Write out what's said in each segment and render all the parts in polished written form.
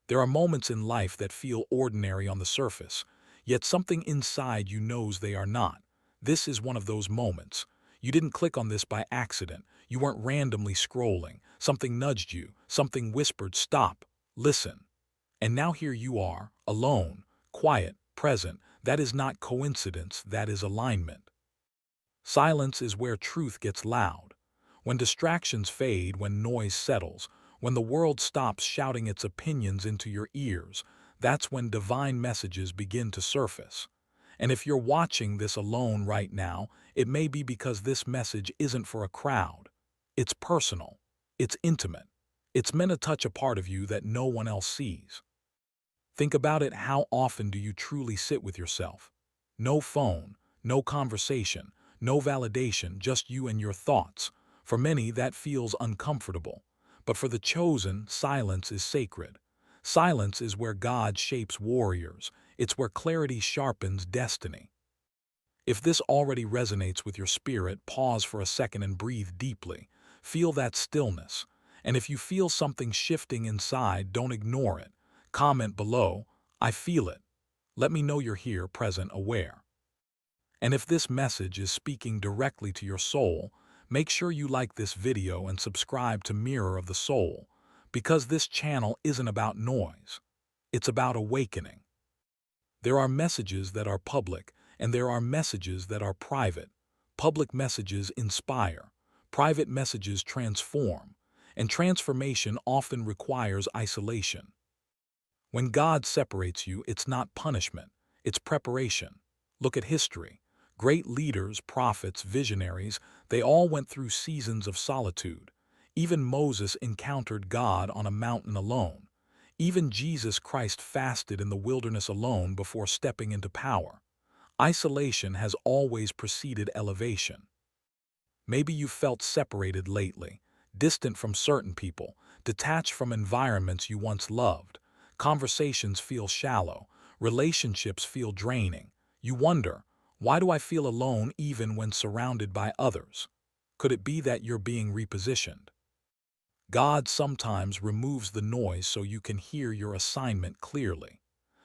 There are moments in life that feel ordinary on the surface, yet something inside you knows they are not. This is one of those moments. You didn't click on this by accident. You weren't randomly scrolling. Something nudged you. Something whispered, "Stop. Listen." And now here you are, alone, quiet, present. That is not coincidence, that is alignment. Silence is where truth gets loud. When distractions fade, when noise settles, when the world stops shouting its opinions into your ears, that's when divine messages begin to surface. And if you're watching this alone right now, it may be because this message isn't for a crowd. It's personal. It's intimate. It's meant to touch a part of you that no one else sees. Think about it. How often do you truly sit with yourself? No phone, no conversation, no validation, just you and your thoughts. For many, that feels uncomfortable. But for the chosen, silence is sacred. Silence is where God shapes warriors. It's where clarity sharpens destiny. If this already resonates with your spirit, pause for a second and breathe deeply. Feel that stillness. And if you feel something shifting inside, don't ignore it. Comment below, "I feel it." Let me know you're here, present, aware. And if this message is speaking directly to your soul, make sure you like this video and subscribe to Mirror of the Soul, because this channel isn't about noise. It's about awakening. There are messages that are public, and there are messages that are private. Public messages inspire. Private messages transform. And transformation often requires isolation. When God separates you, it's not punishment, it's preparation. Look at history. Great leaders, prophets, visionaries, they all went through seasons of solitude. Even Moses encountered God on a mountain alone. Even Jesus Christ fasted in the wilderness alone before stepping into power. Isolation has always preceded elevation. Maybe you felt separated lately, distant from certain people, detached from environments you once loved. Conversations feel shallow, relationships feel draining. You wonder, why do I feel alone even when surrounded by others? Could it be that you're being repositioned? God sometimes removes the noise so you can hear your assignment clearly.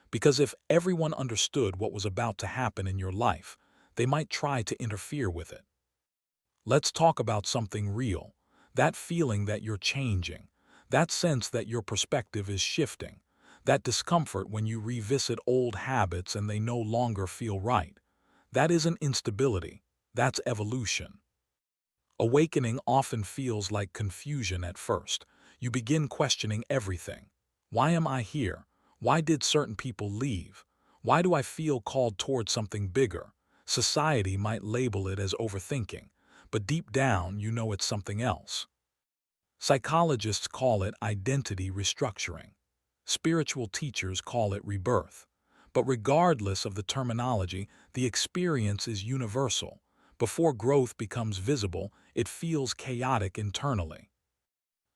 Because if everyone understood what was about to happen in your life, they might try to interfere with it. Let's talk about something real. That feeling that you're changing. That sense that your perspective is shifting. That discomfort when you revisit old habits and they no longer feel right. That isn't instability. That's evolution. Awakening often feels like confusion at first. You begin questioning everything. Why am I here? Why did certain people leave? Why do I feel called toward something bigger? Society might label it as overthinking, but deep down you know it's something else. Psychologists call it identity restructuring. Spiritual teachers call it rebirth. But regardless of the terminology, the experience is universal. Before growth becomes visible, it feels chaotic internally.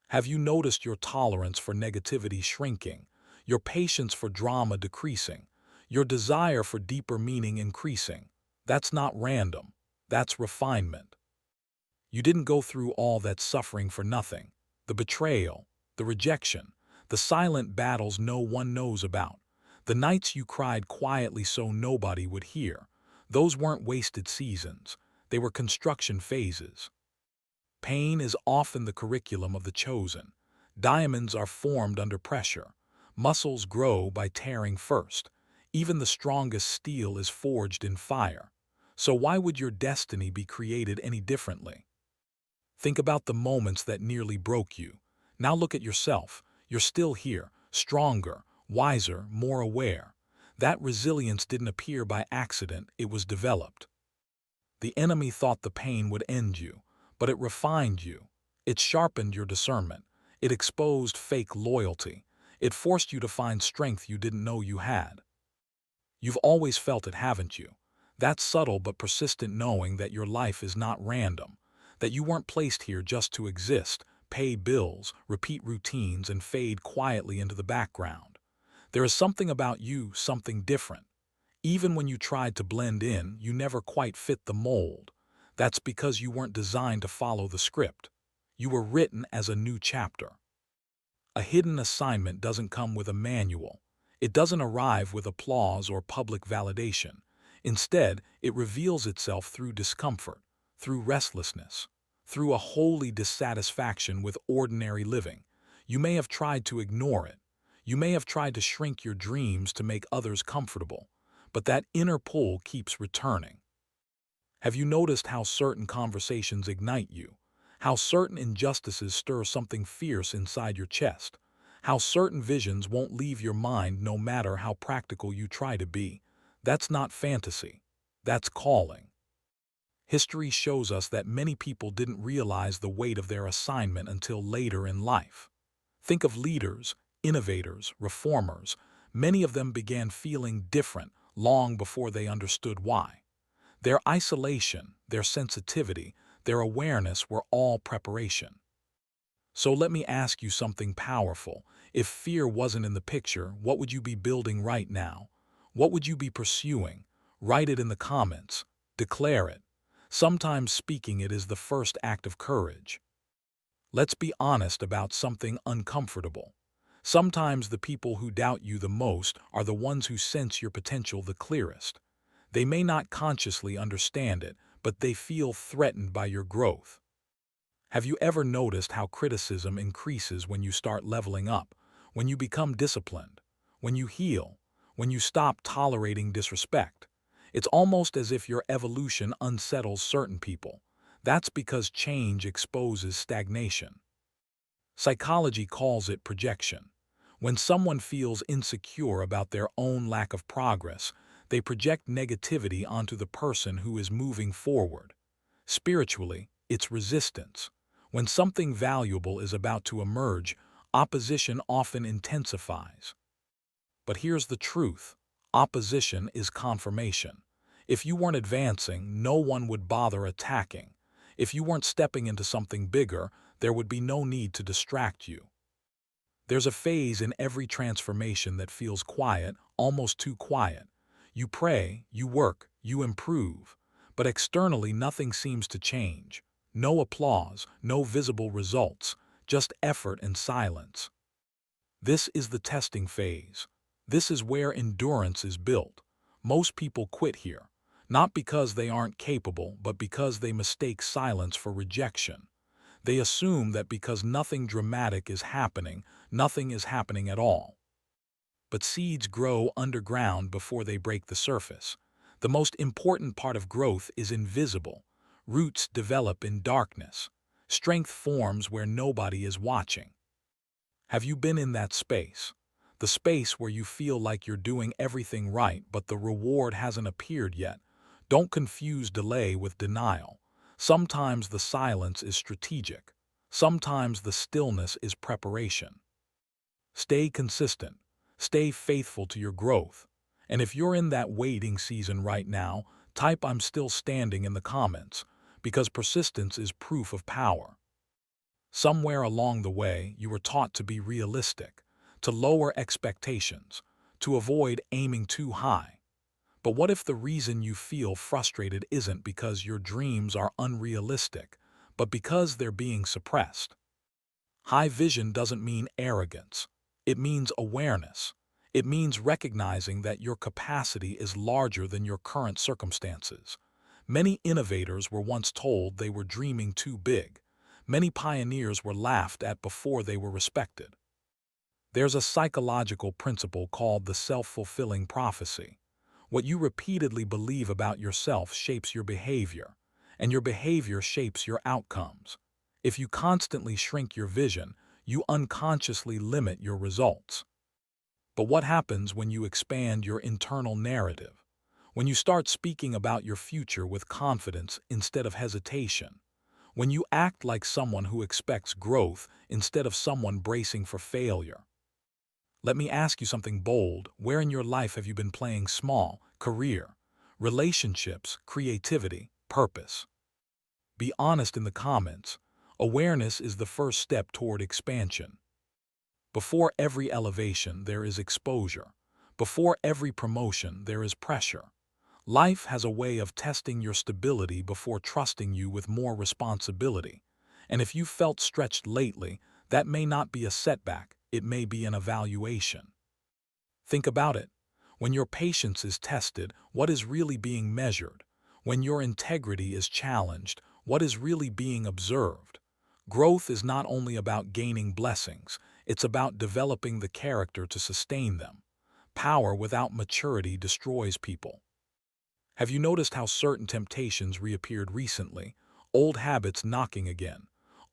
Have you noticed your tolerance for negativity shrinking, your patience for drama decreasing, your desire for deeper meaning increasing? That's not random. That's refinement. You didn't go through all that suffering for nothing. The betrayal, the rejection, the silent battles no one knows about, the nights you cried quietly so nobody would hear, those weren't wasted seasons. They were construction phases. Pain is often the curriculum of the chosen. Diamonds are formed under pressure. Muscles grow by tearing first. Even the strongest steel is forged in fire. So why would your destiny be created any differently? Think about the moments that nearly broke you. Now look at yourself. You're still here, stronger, wiser, more aware. That resilience didn't appear by accident, it was developed. The enemy thought the pain would end you, but it refined you. It sharpened your discernment. It exposed fake loyalty. It forced you to find strength you didn't know you had. You've always felt it, haven't you? That subtle but persistent knowing that your life is not random, that you weren't placed here just to exist, pay bills, repeat routines, and fade quietly into the background. There is something about you, something different. Even when you tried to blend in, you never quite fit the mold. That's because you weren't designed to follow the script. You were written as a new chapter. A hidden assignment doesn't come with a manual. It doesn't arrive with applause or public validation. Instead, it reveals itself through discomfort, through restlessness, through a holy dissatisfaction with ordinary living. You may have tried to ignore it. You may have tried to shrink your dreams to make others comfortable, but that inner pull keeps returning. Have you noticed how certain conversations ignite you? How certain injustices stir something fierce inside your chest? How certain visions won't leave your mind no matter how practical you try to be? That's not fantasy. That's calling. History shows us that many people didn't realize the weight of their assignment until later in life. Think of leaders, innovators, reformers. Many of them began feeling different long before they understood why. Their isolation, their sensitivity, their awareness were all preparation. So let me ask you something powerful. If fear wasn't in the picture, what would you be building right now? What would you be pursuing? Write it in the comments. Declare it. Sometimes speaking it is the first act of courage. Let's be honest about something uncomfortable. Sometimes the people who doubt you the most are the ones who sense your potential the clearest. They may not consciously understand it, but they feel threatened by your growth. Have you ever noticed how criticism increases when you start leveling up, when you become disciplined, when you heal, when you stop tolerating disrespect? It's almost as if your evolution unsettles certain people. That's because change exposes stagnation. Psychology calls it projection. When someone feels insecure about their own lack of progress, they project negativity onto the person who is moving forward. Spiritually, it's resistance. When something valuable is about to emerge, opposition often intensifies. But here's the truth. Opposition is confirmation. If you weren't advancing, no one would bother attacking. If you weren't stepping into something bigger, there would be no need to distract you. There's a phase in every transformation that feels quiet, almost too quiet. You pray, you work, you improve, but externally nothing seems to change. No applause, no visible results, just effort and silence. This is the testing phase. This is where endurance is built. Most people quit here, not because they aren't capable, but because they mistake silence for rejection. They assume that because nothing dramatic is happening, nothing is happening at all. But seeds grow underground before they break the surface. The most important part of growth is invisible. Roots develop in darkness. Strength forms where nobody is watching. Have you been in that space? The space where you feel like you're doing everything right, but the reward hasn't appeared yet. Don't confuse delay with denial. Sometimes the silence is strategic. Sometimes the stillness is preparation. Stay consistent. Stay faithful to your growth. And if you're in that waiting season right now, type "I'm still standing" in the comments, because persistence is proof of power. Somewhere along the way, you were taught to be realistic, to lower expectations, to avoid aiming too high. But what if the reason you feel frustrated isn't because your dreams are unrealistic, but because they're being suppressed? High vision doesn't mean arrogance. It means awareness. It means recognizing that your capacity is larger than your current circumstances. Many innovators were once told they were dreaming too big. Many pioneers were laughed at before they were respected. There's a psychological principle called the self-fulfilling prophecy. What you repeatedly believe about yourself shapes your behavior, and your behavior shapes your outcomes. If you constantly shrink your vision, you unconsciously limit your results. But what happens when you expand your internal narrative? When you start speaking about your future with confidence instead of hesitation? When you act like someone who expects growth instead of someone bracing for failure? Let me ask you something bold. Where in your life have you been playing small? Career, relationships, creativity, purpose? Be honest in the comments. Awareness is the first step toward expansion. Before every elevation, there is exposure. Before every promotion, there is pressure. Life has a way of testing your stability before trusting you with more responsibility. And if you've felt stretched lately, that may not be a setback, it may be an evaluation. Think about it. When your patience is tested, what is really being measured? When your integrity is challenged, what is really being observed? Growth is not only about gaining blessings, it's about developing the character to sustain them. Power without maturity destroys people. Have you noticed how certain temptations reappeared recently? Old habits knocking again.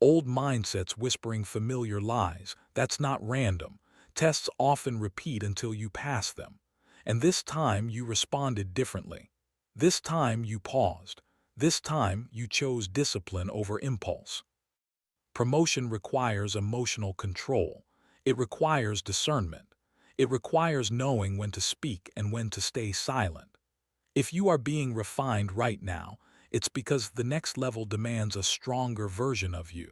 Old mindsets whispering familiar lies. That's not random. Tests often repeat until you pass them. And this time you responded differently. This time you paused. This time you chose discipline over impulse. Promotion requires emotional control. It requires discernment. It requires knowing when to speak and when to stay silent. If you are being refined right now, it's because the next level demands a stronger version of you.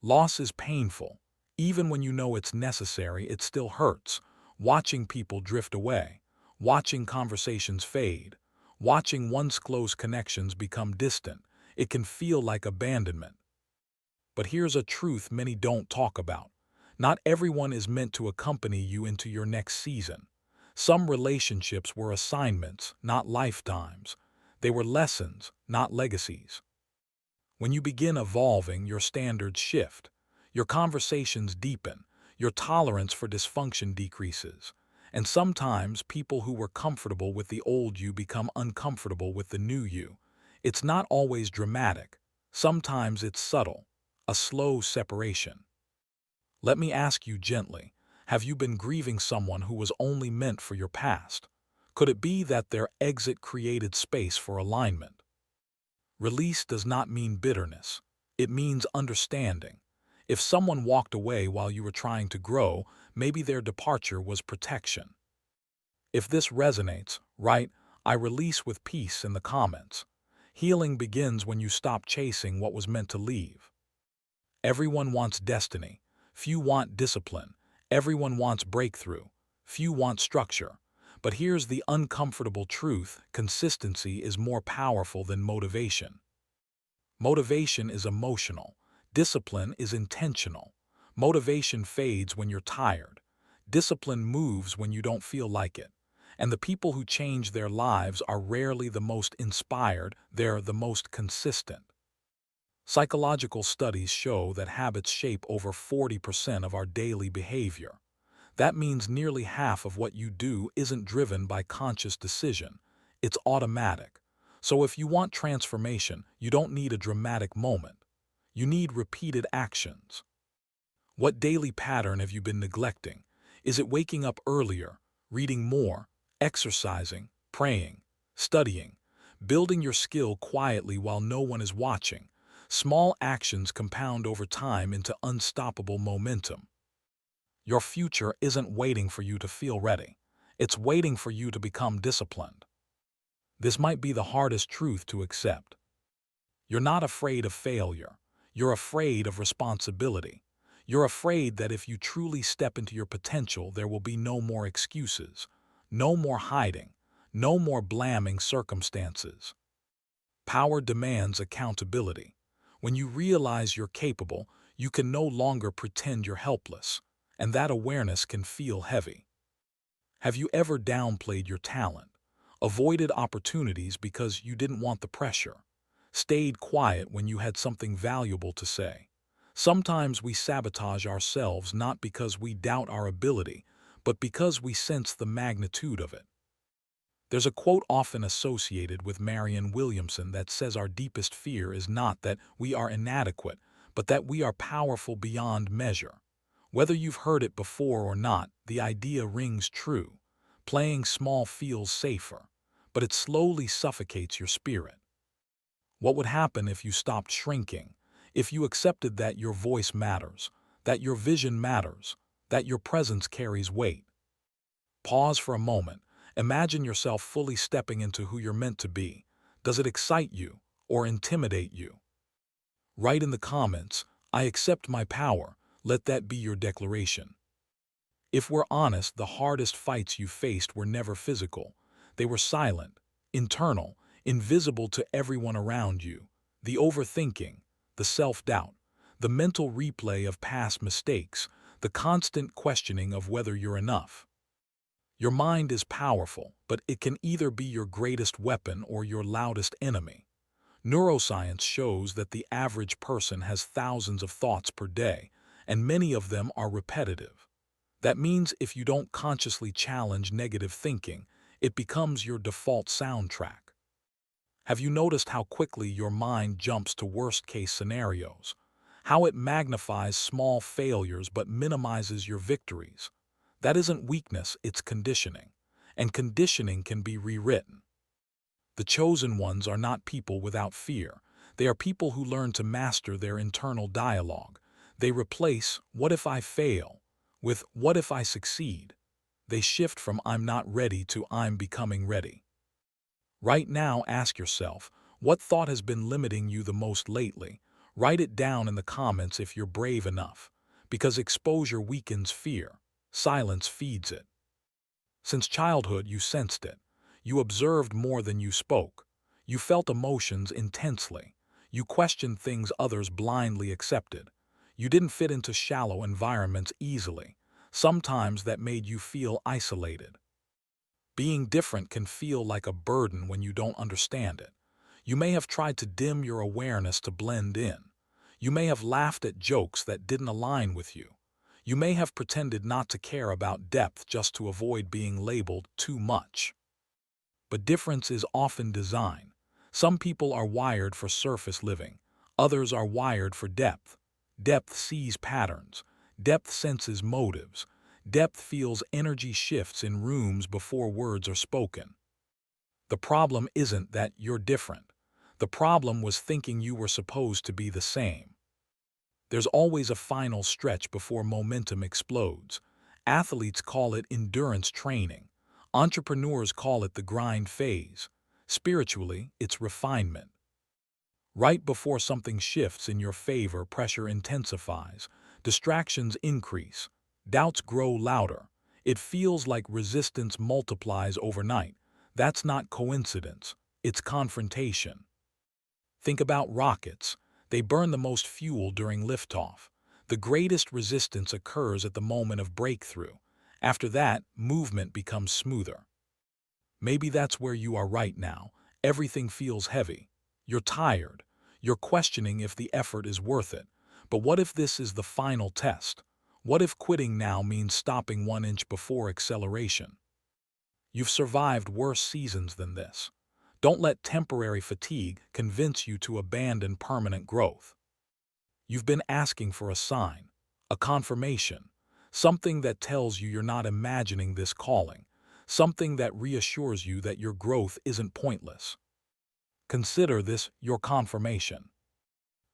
Loss is painful. Even when you know it's necessary, it still hurts. Watching people drift away, watching conversations fade, watching once close connections become distant, it can feel like abandonment. But here's a truth many don't talk about. Not everyone is meant to accompany you into your next season. Some relationships were assignments, not lifetimes. They were lessons, not legacies. When you begin evolving, your standards shift. Your conversations deepen. Your tolerance for dysfunction decreases. And sometimes people who were comfortable with the old you become uncomfortable with the new you. It's not always dramatic. Sometimes it's subtle, a slow separation. Let me ask you gently, have you been grieving someone who was only meant for your past? Could it be that their exit created space for alignment? Release does not mean bitterness. It means understanding. If someone walked away while you were trying to grow, maybe their departure was protection. If this resonates, write, "I release with peace" in the comments. Healing begins when you stop chasing what was meant to leave. Everyone wants destiny. Few want discipline. Everyone wants breakthrough. Few want structure. But here's the uncomfortable truth: consistency is more powerful than motivation. Motivation is emotional. Discipline is intentional. Motivation fades when you're tired. Discipline moves when you don't feel like it. And the people who change their lives are rarely the most inspired, they're the most consistent. Psychological studies show that habits shape over 40% of our daily behavior. That means nearly half of what you do isn't driven by conscious decision. It's automatic. So if you want transformation, you don't need a dramatic moment. You need repeated actions. What daily pattern have you been neglecting? Is it waking up earlier, reading more, exercising, praying, studying, building your skill quietly while no one is watching? Small actions compound over time into unstoppable momentum. Your future isn't waiting for you to feel ready. It's waiting for you to become disciplined. This might be the hardest truth to accept. You're not afraid of failure. You're afraid of responsibility. You're afraid that if you truly step into your potential, there will be no more excuses, no more hiding, no more blaming circumstances. Power demands accountability. When you realize you're capable, you can no longer pretend you're helpless, and that awareness can feel heavy. Have you ever downplayed your talent, avoided opportunities because you didn't want the pressure, stayed quiet when you had something valuable to say? Sometimes we sabotage ourselves not because we doubt our ability, but because we sense the magnitude of it. There's a quote often associated with Marianne Williamson that says our deepest fear is not that we are inadequate, but that we are powerful beyond measure. Whether you've heard it before or not, the idea rings true. Playing small feels safer, but it slowly suffocates your spirit. What would happen if you stopped shrinking, if you accepted that your voice matters, that your vision matters, that your presence carries weight? Pause for a moment. Imagine yourself fully stepping into who you're meant to be. Does it excite you or intimidate you? Write in the comments, "I accept my power." Let that be your declaration. If we're honest, the hardest fights you faced were never physical. They were silent, internal, invisible to everyone around you. The overthinking, the self-doubt, the mental replay of past mistakes, the constant questioning of whether you're enough. Your mind is powerful, but it can either be your greatest weapon or your loudest enemy. Neuroscience shows that the average person has thousands of thoughts per day, and many of them are repetitive. That means if you don't consciously challenge negative thinking, it becomes your default soundtrack. Have you noticed how quickly your mind jumps to worst-case scenarios? How it magnifies small failures but minimizes your victories? That isn't weakness, it's conditioning. And conditioning can be rewritten. The chosen ones are not people without fear. They are people who learn to master their internal dialogue. They replace "what if I fail" with "what if I succeed." They shift from "I'm not ready" to "I'm becoming ready." Right now, ask yourself, what thought has been limiting you the most lately? Write it down in the comments if you're brave enough, because exposure weakens fear. Silence feeds it. Since childhood, you sensed it. You observed more than you spoke. You felt emotions intensely. You questioned things others blindly accepted. You didn't fit into shallow environments easily. Sometimes that made you feel isolated. Being different can feel like a burden when you don't understand it. You may have tried to dim your awareness to blend in. You may have laughed at jokes that didn't align with you. You may have pretended not to care about depth just to avoid being labeled too much. But difference is often design. Some people are wired for surface living. Others are wired for depth. Depth sees patterns. Depth senses motives. Depth feels energy shifts in rooms before words are spoken. The problem isn't that you're different. The problem was thinking you were supposed to be the same. There's always a final stretch before momentum explodes. Athletes call it endurance training. Entrepreneurs call it the grind phase. Spiritually, it's refinement. Right before something shifts in your favor, pressure intensifies. Distractions increase. Doubts grow louder. It feels like resistance multiplies overnight. That's not coincidence. It's confrontation. Think about rockets. They burn the most fuel during liftoff. The greatest resistance occurs at the moment of breakthrough. After that, movement becomes smoother. Maybe that's where you are right now. Everything feels heavy. You're tired. You're questioning if the effort is worth it. But what if this is the final test? What if quitting now means stopping 1 inch before acceleration? You've survived worse seasons than this. Don't let temporary fatigue convince you to abandon permanent growth. You've been asking for a sign, a confirmation, something that tells you you're not imagining this calling, something that reassures you that your growth isn't pointless. Consider this your confirmation.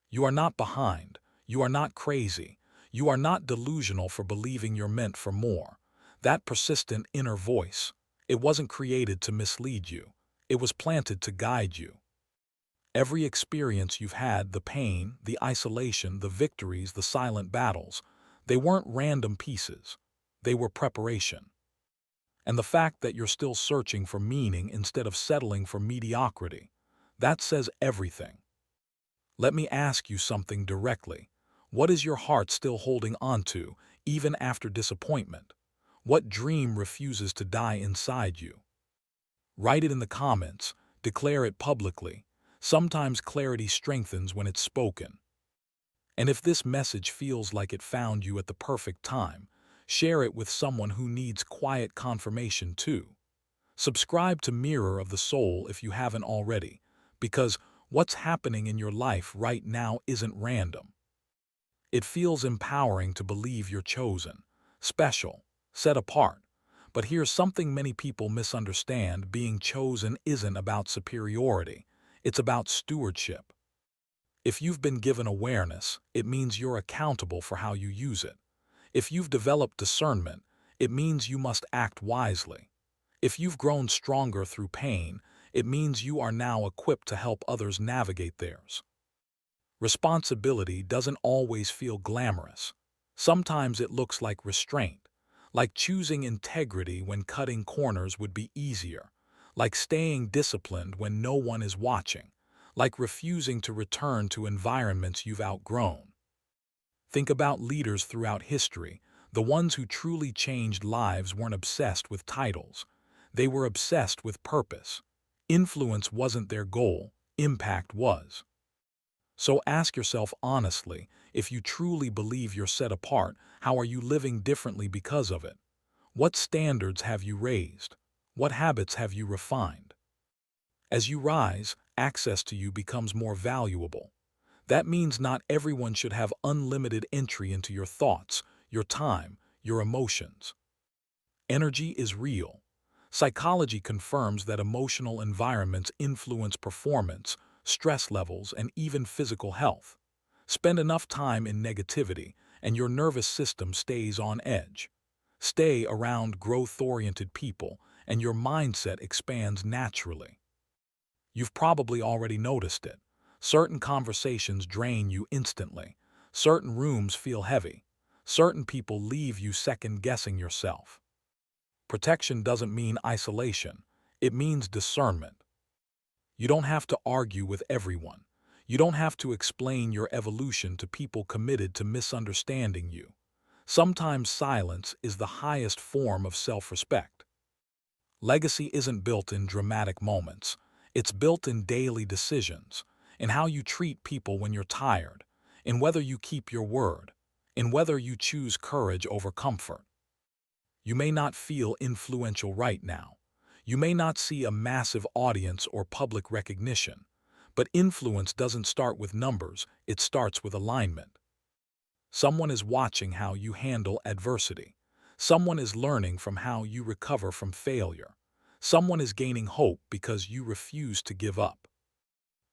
You are not behind. You are not crazy. You are not delusional for believing you're meant for more. That persistent inner voice, it wasn't created to mislead you. It was planted to guide you. Every experience you've had, the pain, the isolation, the victories, the silent battles, they weren't random pieces. They were preparation. And the fact that you're still searching for meaning instead of settling for mediocrity, that says everything. Let me ask you something directly. What is your heart still holding onto, even after disappointment? What dream refuses to die inside you? Write it in the comments. Declare it publicly. Sometimes clarity strengthens when it's spoken. And if this message feels like it found you at the perfect time, share it with someone who needs quiet confirmation too. Subscribe to Mirror of the Soul if you haven't already, because what's happening in your life right now isn't random. It feels empowering to believe you're chosen, special, set apart. But here's something many people misunderstand: being chosen isn't about superiority, it's about stewardship. If you've been given awareness, it means you're accountable for how you use it. If you've developed discernment, it means you must act wisely. If you've grown stronger through pain, it means you are now equipped to help others navigate theirs. Responsibility doesn't always feel glamorous. Sometimes it looks like restraint, like choosing integrity when cutting corners would be easier, like staying disciplined when no one is watching, like refusing to return to environments you've outgrown. Think about leaders throughout history. The ones who truly changed lives weren't obsessed with titles. They were obsessed with purpose. Influence wasn't their goal, impact was. So ask yourself honestly, if you truly believe you're set apart, how are you living differently because of it? What standards have you raised? What habits have you refined? As you rise, access to you becomes more valuable. That means not everyone should have unlimited entry into your thoughts, your time, your emotions. Energy is real. Psychology confirms that emotional environments influence performance, stress levels, and even physical health. Spend enough time in negativity, and your nervous system stays on edge. Stay around growth-oriented people, and your mindset expands naturally. You've probably already noticed it. Certain conversations drain you instantly. Certain rooms feel heavy. Certain people leave you second-guessing yourself. Protection doesn't mean isolation. It means discernment. You don't have to argue with everyone. You don't have to explain your evolution to people committed to misunderstanding you. Sometimes silence is the highest form of self-respect. Legacy isn't built in dramatic moments. It's built in daily decisions, in how you treat people when you're tired, in whether you keep your word, in whether you choose courage over comfort. You may not feel influential right now. You may not see a massive audience or public recognition, but influence doesn't start with numbers, it starts with alignment. Someone is watching how you handle adversity. Someone is learning from how you recover from failure. Someone is gaining hope because you refuse to give up.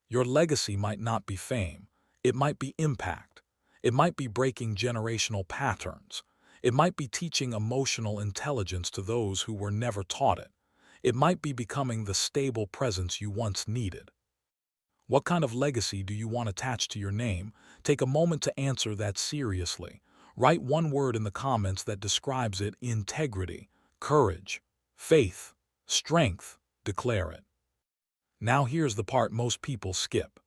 Your legacy might not be fame. It might be impact. It might be breaking generational patterns. It might be teaching emotional intelligence to those who were never taught it. It might be becoming the stable presence you once needed. What kind of legacy do you want attached to your name? Take a moment to answer that seriously. Write one word in the comments that describes it: integrity, courage, faith, strength. Declare it. Now here's the part most people skip.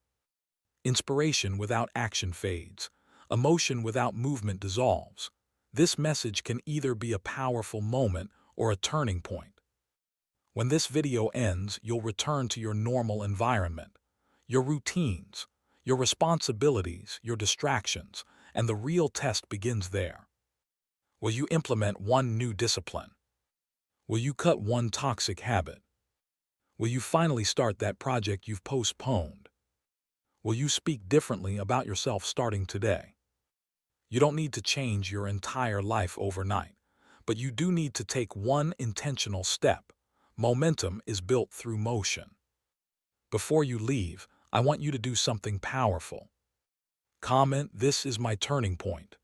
Inspiration without action fades. Emotion without movement dissolves. This message can either be a powerful moment or a turning point. When this video ends, you'll return to your normal environment, your routines, your responsibilities, your distractions, and the real test begins there. Will you implement one new discipline? Will you cut one toxic habit? Will you finally start that project you've postponed? Will you speak differently about yourself starting today? You don't need to change your entire life overnight, but you do need to take one intentional step. Momentum is built through motion. Before you leave, I want you to do something powerful. Comment, "This is my turning point."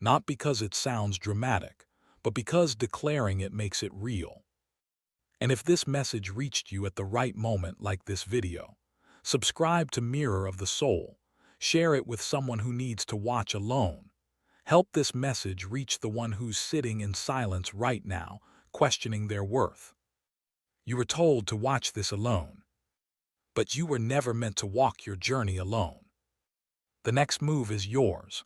Not because it sounds dramatic, but because declaring it makes it real. And if this message reached you at the right moment, like this video, subscribe to Mirror of the Soul. Share it with someone who needs to watch alone. Help this message reach the one who's sitting in silence right now, questioning their worth. You were told to watch this alone, but you were never meant to walk your journey alone. The next move is yours.